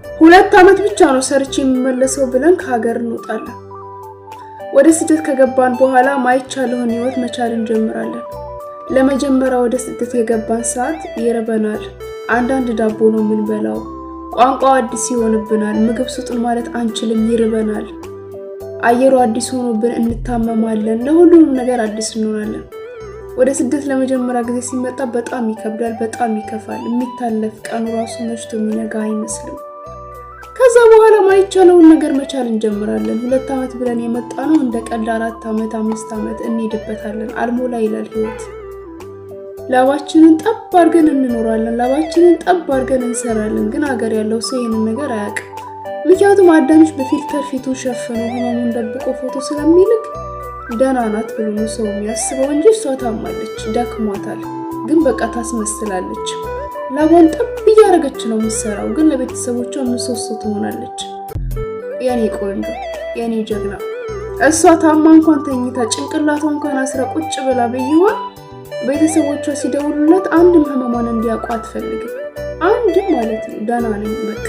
2 አመት ብቻ ነው ሰርቼ የምመለሰው ብለን ከሀገር እንወጣለን። ወደ ስደት ከገባን በኋላ ማይቻለውን ህይወት መቻል እንጀምራለን። ለመጀመሪያ ወደ ስደት የገባን ሰዓት ይርበናል። አንዳንድ ዳቦ ነው የምንበላው። ቋንቋው አዲስ ይሆንብናል። ምግብ ስጡን ማለት አንችልም፣ ይርበናል። አየሩ አዲስ ሆኖብን እንታመማለን። ለሁሉም ነገር አዲስ እንሆናለን። ወደ ስደት ለመጀመሪያ ጊዜ ሲመጣ በጣም ይከብዳል፣ በጣም ይከፋል። የሚታለፍ ቀኑ ራሱ መሽቶ የሚነጋ አይመስልም። ከዛ በኋላ ማይቻለውን ነገር መቻል እንጀምራለን። 2 አመት ብለን የመጣነው እንደ ቀልድ 4 አመት 5 አመት እንሄድበታለን። አልሞላ ይላል ህይወት። ላባችንን ጠብ አድርገን እንኖራለን። ላባችንን ጠብ አድርገን እንሰራለን። ግን ሀገር ያለው ሰው ይሄንን ነገር አያውቅም። ምክንያቱም አዳምሽ በፊልተር ፊቱን ሸፍኖ ህመሙን ደብቆ ፎቶ ስለሚልክ ደህና ናት ብሎ ነው ሰው የሚያስበው እንጂ እሷ ታማለች፣ ደክሟታል። ግን በቃ ታስመስላለች። ላቧን ጠብ እያደረገች ነው የምትሰራው። ግን ለቤተሰቦቿ ምሰሶ ትሆናለች። የኔ ቆንጆ፣ የኔ ጀግና። እሷ ታማ እንኳን ተኝታ ጭንቅላቷ እንኳን አስራ ቁጭ ብላ ቢሆን ቤተሰቦቿ ሲደውሉላት አንድም ህመሟን እንዲያውቁ አትፈልግም። አንድም ማለት ነው ደህና ነኝ በቃ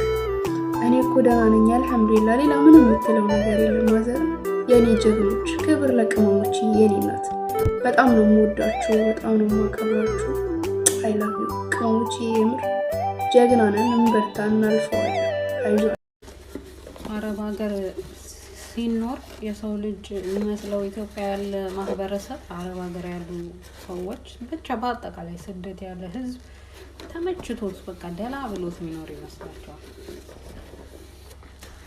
እኔ እኮ ደህና ነኝ አልሐምዱሊላህ፣ ሌላ ምንም የምትለው ነገር የለም። ማዘር፣ የኔ ጀግኖች፣ ክብር ለቅመሞች፣ የኔ ናት። በጣም ነው የምወዳችሁ፣ በጣም ነው የማከብራችሁ። አይ ላቭ ዩ ቅመሞች፣ የምር ጀግና ነን። እንበርታ፣ እናልፈዋለን። አይዞ። አረብ ሀገር ሲኖር የሰው ልጅ የሚመስለው ኢትዮጵያ ያለ ማህበረሰብ አረብ ሀገር ያሉ ሰዎች ብቻ በአጠቃላይ ስደት ያለ ህዝብ ተመችቶት በቃ ደላ ብሎት የሚኖር ይመስላቸዋል።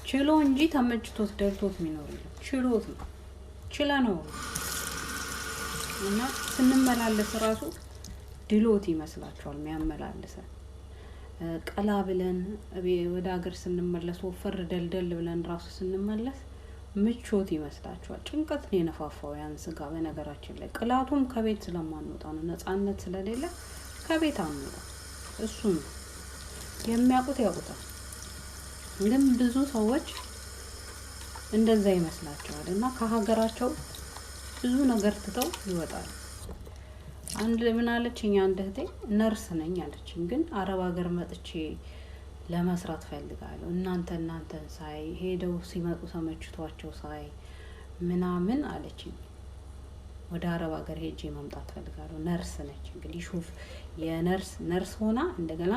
ችሎ እንጂ ተመችቶት ደልቶት የሚኖር ችሎት ነው ችላ ነው እና ስንመላለስ ራሱ ድሎት ይመስላቸዋል የሚያመላልሰን። ቀላ ብለን ወደ ሀገር ስንመለስ ወፈር ደልደል ብለን ራሱ ስንመለስ ምቾት ይመስላቸዋል። ጭንቀት ነው የነፋፋው ያን ስጋ። በነገራችን ላይ ቅላቱም ከቤት ስለማንወጣ ነው፣ ነፃነት ስለሌለ ከቤት አንወጣ። እሱ ነው የሚያውቁት ያውቁታል። ግን ብዙ ሰዎች እንደዛ ይመስላቸዋል እና ከሀገራቸው ብዙ ነገር ትተው ይወጣሉ። አንድ ምን አለችኝ አንድ እህቴ፣ ነርስ ነኝ አለችኝ፣ ግን አረብ ሀገር መጥቼ ለመስራት ፈልጋለሁ። እናንተን ሳይ ሄደው ሲመጡ ተመችቷቸው ሳይ ምናምን አለችኝ። ወደ አረብ ሀገር ሄጄ መምጣት ፈልጋለሁ። ነርስ ነች እንግዲህ ሹፍ የነርስ ሆና እንደገና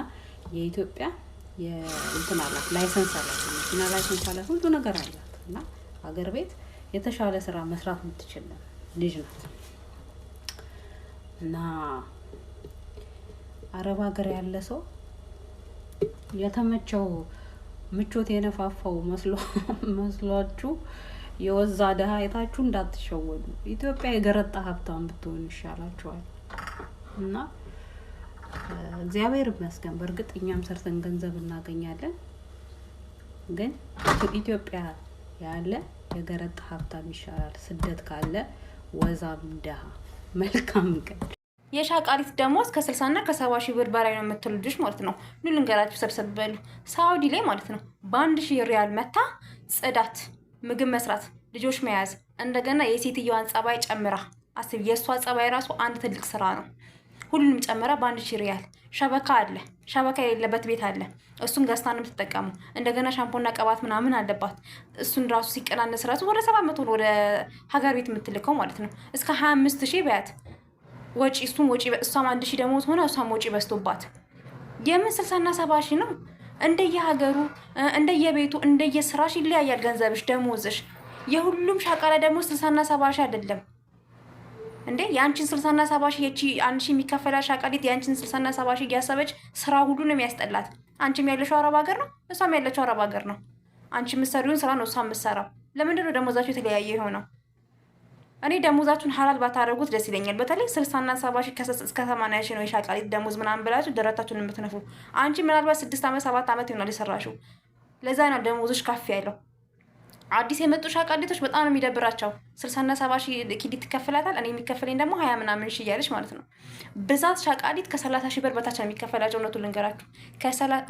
የኢትዮጵያ የእንትን አላት ላይሰንስ አላት፣ መኪና ላይሰንስ አላት፣ ሁሉ ነገር አላት እና ሀገር ቤት የተሻለ ስራ መስራት የምትችል ልጅ ናት። እና አረብ ሀገር ያለ ሰው የተመቸው ምቾት የነፋፋው መስሏችሁ የወዛ ደሃ አይታችሁ እንዳትሸወዱ። ኢትዮጵያ የገረጣ ሀብታም ብትሆን ይሻላችኋል። እና እግዚአብሔር ይመስገን በእርግጥ እኛም ሰርተን ገንዘብ እናገኛለን። ግን ኢትዮጵያ ያለ የገረጣ ሀብታም ይሻላል ስደት ካለ ወዛም ደሃ። መልካም ቀን። የሻቃሪት ደሞዝ ከ60 እና ከ70 ሺህ ብር በላይ ነው የምትሉ ልጆች ማለት ነው። ኑ ልንገራችሁ፣ ሰብሰብ በሉ። ሳውዲ ላይ ማለት ነው በ1000 ሪያል መታ ጽዳት፣ ምግብ መስራት፣ ልጆች መያዝ፣ እንደገና የሴትዮዋን ጸባይ ጨምራ አስብ። የእሷ ጸባይ ራሱ አንድ ትልቅ ስራ ነው። ሁሉንም ጨምራ በ1000 ሪያል። ሸበካ አለ፣ ሸበካ የሌለበት ቤት አለ። እሱን ገዝታ ነው የምትጠቀመው። እንደገና ሻምፖና ቅባት ምናምን አለባት። እሱን ራሱ ሲቀናነስ ራሱ ወደ 700 ወደ ሀገር ቤት የምትልከው ማለት ነው። እስከ 25000 በያት ወጪ። እሱም ወጪ እሷም 1000 ደሞዝ ሆነ እሷም ወጪ በዝቶባት የምን 60 እና 70 ሺህ ነው። እንደየሀገሩ እንደየቤቱ እንደየስራሽ ይለያያል ገንዘብሽ ደሞዝሽ። የሁሉም ሻቃላ ደሞዝ 60 እና 70 ሺህ አይደለም እንዴ። ያንቺን 60 እና 70 ሺህ የቺ 1000 የሚከፈላ ሻቃሊት ያንቺን 60 እና 70 ሺህ ያሰበች ስራ ሁሉ ነው የሚያስጠላት። አንቺም ያለሽው አረብ ሀገር ነው፣ እሷም ያለችው አረብ ሀገር ነው። አንቺ የምትሰሪውን ስራ ነው እሷ የምትሰራው። ለምንድን ነው ደሞዛችሁ የተለያየ የሆነው? እኔ ደሞዛችሁን ሐላል ባታረጉት ደስ ይለኛል። በተለይ 60 እና 70 ሺህ እስከ 80 ሺህ ነው የሻቃሊት ደሞዝ ምናምን ብላችሁ ደረታችሁን የምትነፉ። አንቺ ምናልባት 6 አመት 7 አመት ይሆናል የሰራሽው። ለዛ ነው ደሞዝሽ ከፍ ያለው። አዲስ የመጡ ሻቃሊቶች በጣም ነው የሚደብራቸው። 60 እና 70 ሺህ ኪዲት ይከፈላታል፣ እኔ የሚከፈለኝ ደግሞ 20 ምናምን ሺህ እያለች ማለት ነው። ብዛት ሻቃሊት ከ30 ሺህ ብር በታች ነው የሚከፈላቸው። እውነቱን ልንገራችሁ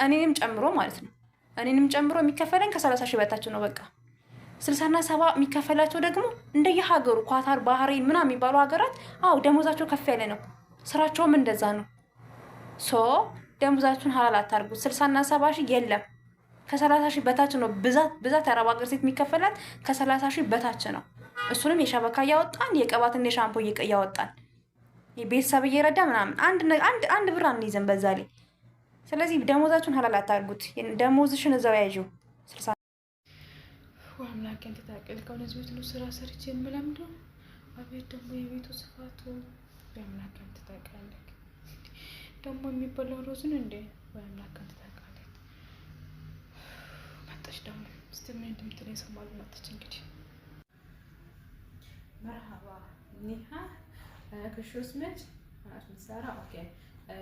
እኔንም ጨምሮ ማለት ነው። እኔንም ጨምሮ የሚከፈለኝ ከ30 ሺህ በታች ነው በቃ። 60 እና 70 የሚከፈላቸው ደግሞ እንደየሀገሩ ኳታር፣ ባህሬን ምናምን የሚባሉ ሀገራት ደሞዛቸው ከፍ ያለ ነው። ስራቸውም እንደዛ ነው። ሶ ደሞዛችሁን ሐላል አታርጉት። 60 እና 70 ሺህ የለም ከ30,000 በታች ነው ብዛት የአረብ ሀገር ሴት የሚከፈላት ከ30,000 በታች ነው። እሱንም የሸበካ እያወጣን የቅባትና የሻምፖ እያወጣን ቤተሰብ እየረዳ ምናምን አንድ ብር አንይዝም በዛ ላይ። ስለዚህ ደሞዛችሁን ሀላል አታርጉት። ደሞዝሽን እዛው ያዥው። አምላክ አንተ ታውቃለህ። ከነዚህ ቤት ነው ስራ ሰርቼ የምለምደው። አቤት ደግሞ የቤቱ ስፋቱ በአምላክ አንተ ታውቃለህ። ደግሞ የሚበላው ሮዝን እንዴ በአምላክ አንተ ታውቃለህ። መጣሽ ደግሞ እስቲ ምን እንደምትለኝ ሰማሉ። መጣች እንግዲህ መርሃባ ኒሃ كشو اسمك؟ أنا اسمي سارة. أوكي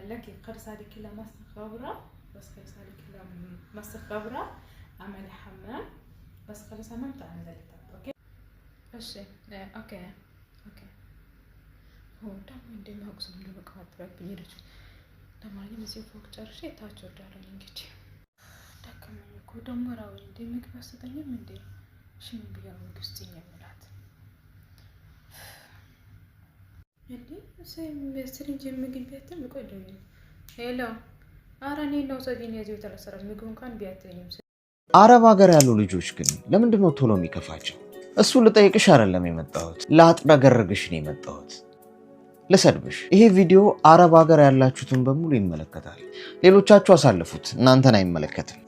لك قرص هذه كلها مسخ غبرة بس قرص هذه كلها مسخ غبرة عملي حمام بس خلص حممت أنزل تحت. أوكي أشي أوكي هو دام عندي ما أقصد إنه بقعد برا بيرجع دام علي مسيو فوق جرشة تاجر دارو ينجتي دكم منكو دام مراوي عندي مكبس تاني من دي شو بيجا مكستيني ملات እንዴ ሰሪንጅ ምግብ ቢያተም ቆይደኝ ሄሎ አራኔ ነው ሰዲን የዚህ ተለሰራች ምግብ እንኳን ቢያተኝም። አረብ ሀገር ያሉ ልጆች ግን ለምንድን ነው ቶሎ የሚከፋቸው? እሱ ልጠይቅሽ አይደለም የመጣሁት፣ ላጥረገርግሽ ነው የመጣሁት፣ ልሰድብሽ። ይሄ ቪዲዮ አረብ ሀገር ያላችሁትን በሙሉ ይመለከታል። ሌሎቻችሁ አሳልፉት፣ እናንተን አይመለከትም።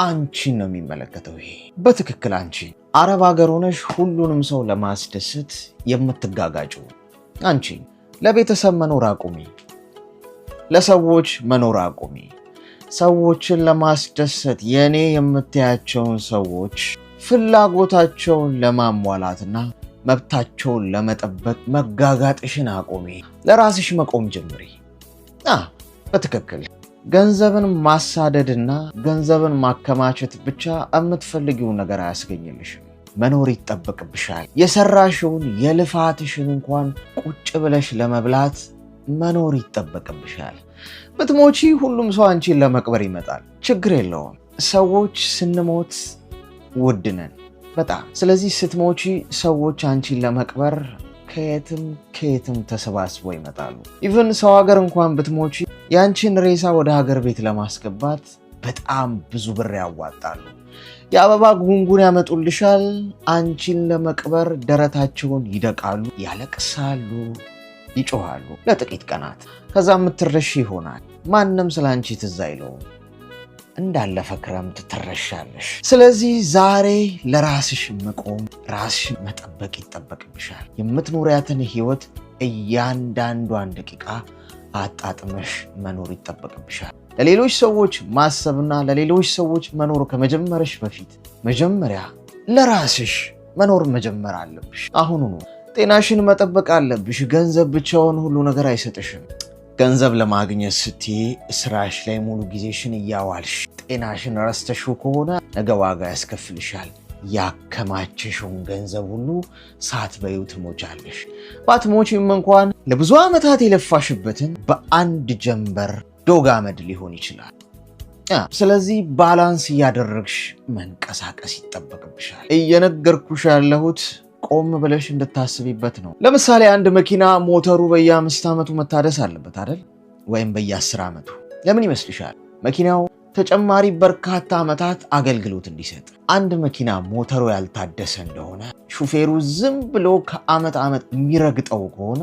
አንቺን ነው የሚመለከተው። ይሄ በትክክል አንቺ አረብ ሀገር ሆነሽ ሁሉንም ሰው ለማስደሰት የምትጋጋጩ አንቺ ለቤተሰብ መኖር አቁሚ፣ ለሰዎች መኖር አቁሚ። ሰዎችን ለማስደሰት የኔ የምትያቸውን ሰዎች ፍላጎታቸውን ለማሟላትና መብታቸውን ለመጠበቅ መጋጋጥሽን አቁሚ። ለራስሽ መቆም ጀምሪ። በትክክል ገንዘብን ማሳደድና ገንዘብን ማከማቸት ብቻ የምትፈልጊውን ነገር አያስገኝልሽም። መኖር ይጠበቅብሻል። የሰራሽውን የልፋትሽን እንኳን ቁጭ ብለሽ ለመብላት መኖር ይጠበቅብሻል። ብትሞቺ ሁሉም ሰው አንቺን ለመቅበር ይመጣል። ችግር የለውም። ሰዎች ስንሞት ውድ ነን በጣም። ስለዚህ ስትሞቺ ሰዎች አንቺን ለመቅበር ከየትም ተሰባስበው ይመጣሉ። ኢቭን ሰው ሀገር እንኳን ብትሞቺ ያንቺን ሬሳ ወደ ሀገር ቤት ለማስገባት በጣም ብዙ ብር ያዋጣሉ። የአበባ ጉንጉን ያመጡልሻል። አንቺን ለመቅበር ደረታቸውን ይደቃሉ፣ ያለቅሳሉ፣ ይጮሃሉ ለጥቂት ቀናት። ከዛ የምትረሺ ይሆናል። ማንም ስለ አንቺ ትዝ አይለውም። እንዳለፈ ክረምት ትረሻለሽ። ስለዚህ ዛሬ ለራስሽ መቆም፣ ራስሽን መጠበቅ ይጠበቅብሻል። የምትኖሪያትን ህይወት እያንዳንዷን ደቂቃ አጣጥመሽ መኖር ይጠበቅብሻል። ለሌሎች ሰዎች ማሰብና ለሌሎች ሰዎች መኖር ከመጀመርሽ በፊት መጀመሪያ ለራስሽ መኖር መጀመር አለብሽ። አሁኑኑ ጤናሽን መጠበቅ አለብሽ። ገንዘብ ብቻውን ሁሉ ነገር አይሰጥሽም። ገንዘብ ለማግኘት ስትይ ስራሽ ላይ ሙሉ ጊዜሽን እያዋልሽ ጤናሽን ረስተሽው ከሆነ ነገ ዋጋ ያስከፍልሻል። ያከማቸሽውን ገንዘብ ሁሉ ሳትበዩ ትሞቻለሽ። ባትሞቺም እንኳን ለብዙ ዓመታት የለፋሽበትን በአንድ ጀንበር ዶግ አመድ ሊሆን ይችላል። ስለዚህ ባላንስ እያደረግሽ መንቀሳቀስ ይጠበቅብሻል። እየነገርኩሽ ያለሁት ቆም ብለሽ እንድታስቢበት ነው። ለምሳሌ አንድ መኪና ሞተሩ በየ5 ዓመቱ መታደስ አለበት አይደል? ወይም በየ10 ዓመቱ። ለምን ይመስልሻል? መኪናው ተጨማሪ በርካታ ዓመታት አገልግሎት እንዲሰጥ። አንድ መኪና ሞተሩ ያልታደሰ እንደሆነ ሹፌሩ ዝም ብሎ ከዓመት ዓመት የሚረግጠው ከሆነ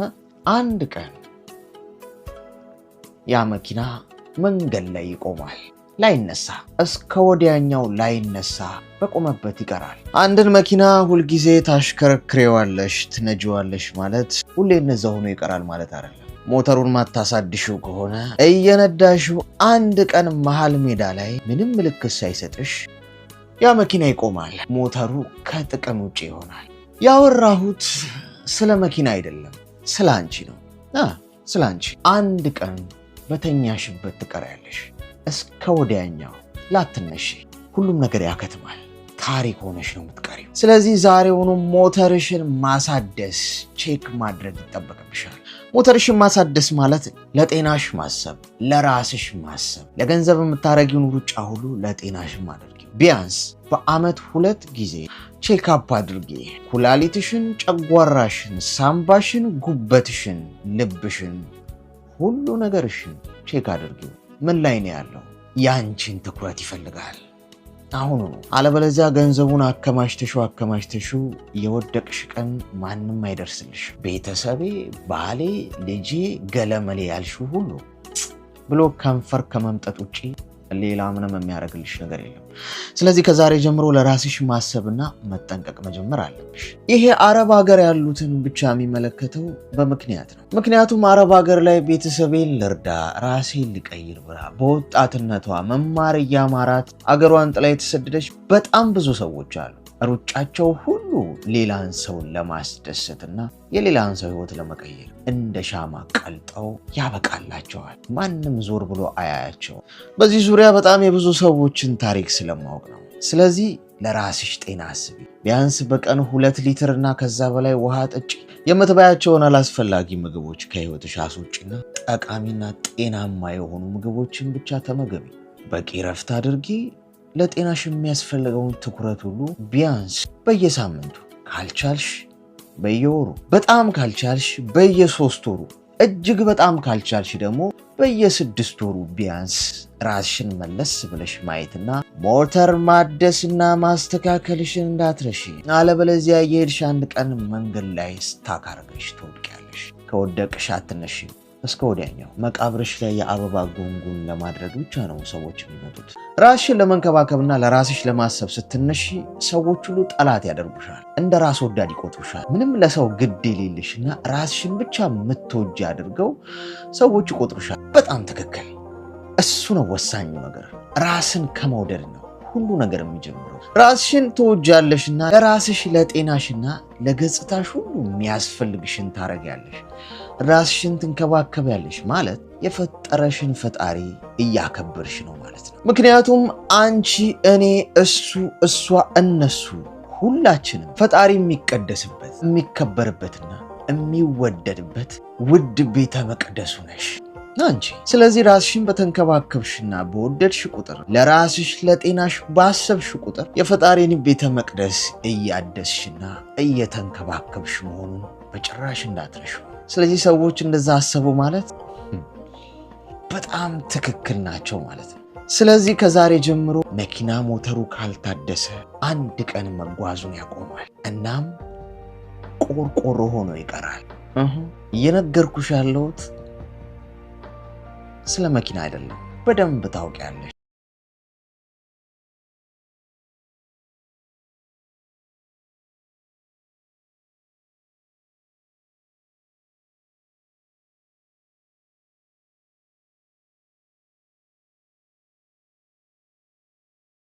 አንድ ቀን ያ መኪና መንገድ ላይ ይቆማል፣ ላይነሳ፣ እስከ ወዲያኛው ላይነሳ በቆመበት ይቀራል። አንድን መኪና ሁልጊዜ ታሽከረክሬዋለሽ፣ ትነጂዋለሽ ማለት ሁሌ እነዛ ሆኖ ይቀራል ማለት አይደለም። ሞተሩን ማታሳድሽው ከሆነ እየነዳሽው አንድ ቀን መሃል ሜዳ ላይ ምንም ምልክት ሳይሰጥሽ ያ መኪና ይቆማል። ሞተሩ ከጥቅም ውጭ ይሆናል። ያወራሁት ስለ መኪና አይደለም፣ ስለ አንቺ ነው። ስለ አንቺ አንድ ቀን በተኛሽበት ትቀሪያለሽ፣ እስከ ወዲያኛው ላትነሺ። ሁሉም ነገር ያከትማል። ታሪክ ሆነሽ ነው የምትቀሪው። ስለዚህ ዛሬውኑ ሞተርሽን ማሳደስ፣ ቼክ ማድረግ ይጠበቅብሻል። ሞተርሽን ማሳደስ ማለት ለጤናሽ ማሰብ፣ ለራስሽ ማሰብ። ለገንዘብ የምታረጊውን ሩጫ ሁሉ ለጤናሽ አድርጊ። ቢያንስ በአመት 2 ጊዜ ቼክአፕ አድርጊ። ኩላሊትሽን፣ ጨጓራሽን፣ ሳምባሽን፣ ጉበትሽን፣ ልብሽን፣ ሁሉ ነገርሽን ቼክ አድርጊ። ምን ላይ ነው ያለው? ያንቺን ትኩረት ይፈልጋል። አሁኑ ነው። አለበለዚያ ገንዘቡን አከማችተሹ የወደቅሽ ቀን ማንም አይደርስልሽ። ቤተሰቤ፣ ባሌ፣ ልጄ፣ ገለመሌ ያልሽው ሁሉ ብሎ ከንፈር ከመምጠጥ ውጪ ሌላ ምንም የሚያደርግልሽ ነገር የለም። ስለዚህ ከዛሬ ጀምሮ ለራስሽ ማሰብና መጠንቀቅ መጀመር አለብሽ። ይሄ አረብ ሀገር ያሉትን ብቻ የሚመለከተው በምክንያት ነው። ምክንያቱም አረብ ሀገር ላይ ቤተሰቤን ልርዳ፣ ራሴን ልቀይር ብላ በወጣትነቷ መማር እያማራት አገሯን ጥላ የተሰደደች በጣም ብዙ ሰዎች አሉ። ሩጫቸው ሁሉ ሌላን ሰውን ለማስደሰትና የሌላን ሰው ህይወት ለመቀየር እንደ ሻማ ቀልጠው ያበቃላቸዋል። ማንም ዞር ብሎ አያያቸው። በዚህ ዙሪያ በጣም የብዙ ሰዎችን ታሪክ ስለማወቅ ነው። ስለዚህ ለራስሽ ጤና አስቢ። ቢያንስ በቀን 2 ሊትር እና ከዛ በላይ ውሃ ጠጪ። የምትበያቸውን አላስፈላጊ ምግቦች ከህይወትሽ አስወጪና ጠቃሚና ጤናማ የሆኑ ምግቦችን ብቻ ተመገቢ። በቂ ረፍት አድርጊ። ለጤናሽ የሚያስፈልገውን ትኩረት ሁሉ ቢያንስ በየሳምንቱ ካልቻልሽ በየወሩ፣ በጣም ካልቻልሽ በየ3 ወሩ፣ እጅግ በጣም ካልቻልሽ ደግሞ በየ6 ወሩ ቢያንስ ራስሽን መለስ ብለሽ ማየትና ሞተር ማደስና ማስተካከልሽን እንዳትረሺ። አለበለዚያ የሄድሽ አንድ ቀን መንገድ ላይ ስታካርገሽ ትወድቂያለሽ። ከወደቅሽ አትነሺ። እስከ ወዲያኛው መቃብርሽ ላይ የአበባ ጉንጉን ለማድረግ ብቻ ነው ሰዎች የሚመጡት። ራስሽን ለመንከባከብና ለራስሽ ለማሰብ ስትነሺ ሰዎች ሁሉ ጠላት ያደርጉሻል፣ እንደ ራስ ወዳድ ይቆጥሩሻል። ምንም ለሰው ግድ የሌለሽና ራስሽን ብቻ የምትወጂ አድርገው ሰዎች ይቆጥሩሻል። በጣም ትክክል። እሱ ነው ወሳኙ ነገር። ራስን ከመውደድ ነው ሁሉ ነገር የሚጀምረው። ራስሽን ትወጃለሽና ለራስሽ ለጤናሽና ለገጽታሽ ሁሉ የሚያስፈልግሽን ታረጊያለሽ። ራስሽን ትንከባከቢያለሽ ማለት የፈጠረሽን ፈጣሪ እያከበርሽ ነው ማለት ነው። ምክንያቱም አንቺ፣ እኔ፣ እሱ፣ እሷ፣ እነሱ ሁላችንም ፈጣሪ የሚቀደስበት የሚከበርበትና የሚወደድበት ውድ ቤተ መቅደሱ ነሽ አንቺ። ስለዚህ ራስሽን በተንከባከብሽና በወደድሽ ቁጥር፣ ለራስሽ ለጤናሽ ባሰብሽ ቁጥር የፈጣሪን ቤተ መቅደስ እያደስሽና እየተንከባከብሽ መሆኑን በጭራሽ እንዳትረሺው። ስለዚህ ሰዎች እንደዛ አሰቡ ማለት በጣም ትክክል ናቸው ማለት ነው። ስለዚህ ከዛሬ ጀምሮ መኪና ሞተሩ ካልታደሰ አንድ ቀን መጓዙን ያቆማል። እናም ቆርቆሮ ሆኖ ይቀራል። እየነገርኩሽ ያለሁት ስለ መኪና አይደለም። በደንብ ታውቂያለሽ።